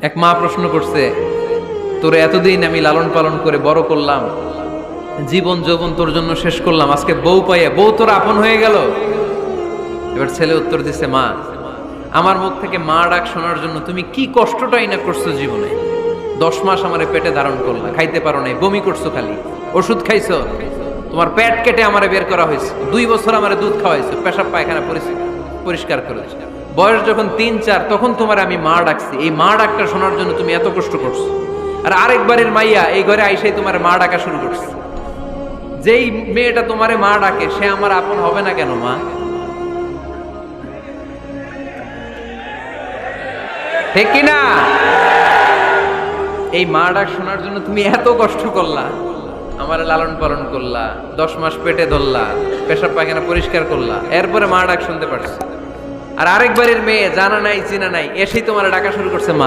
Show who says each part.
Speaker 1: এক মা প্রশ্ন করছে, তোর এতদিন আমি লালন পালন করে বড় করলাম, জীবন যৌবন তোর জন্য শেষ করলাম, আজকে বউ পাইয়া বউ তোর আপন হয়ে গেল। এবার ছেলে উত্তর দিছে, মা, আমার মুখ থেকে মা ডাক শোনার জন্য তুমি কি কষ্টটাই না করছো জীবনে। 10 মাস আমারে পেটে ধারণ করলা, খাইতে পারো নাই, বমি করছো, খালি ওষুধ খাইছো, তোমার পেট কেটে আমারে বের করা হয়েছে, 2 বছর আমারে দুধ খাওয়াইছো, পেশাব পায়খানা পরিষ্কার করেছো। বয়স যখন 3-4 তখন তোমার আমি মা ডাকছি, এই মা ডাকটা শোনার জন্য তুমি এত কষ্ট করছো। আর আরেকবারের মাইয়া এই ঘরে আইসাই তোমার মা ডাকা শুরু করছে। যেই মেয়েটা তোমারে মা ডাকে সে আমার আপন হবে না কেন মা? ঠিক কিনা? এই মা ডাক শোনার জন্য তুমি এত কষ্ট করলা, আমার লালন পালন করলা, 10 মাস পেটে ধরলা, পেশাব পায়খানা পরিষ্কার করলা, এরপরে মা ডাক শুনতে পারছো। আর আরেকবারের মেয়ে জানা নাই চিনা নাই এসেই তোমার ডাকা শুরু করছে মা।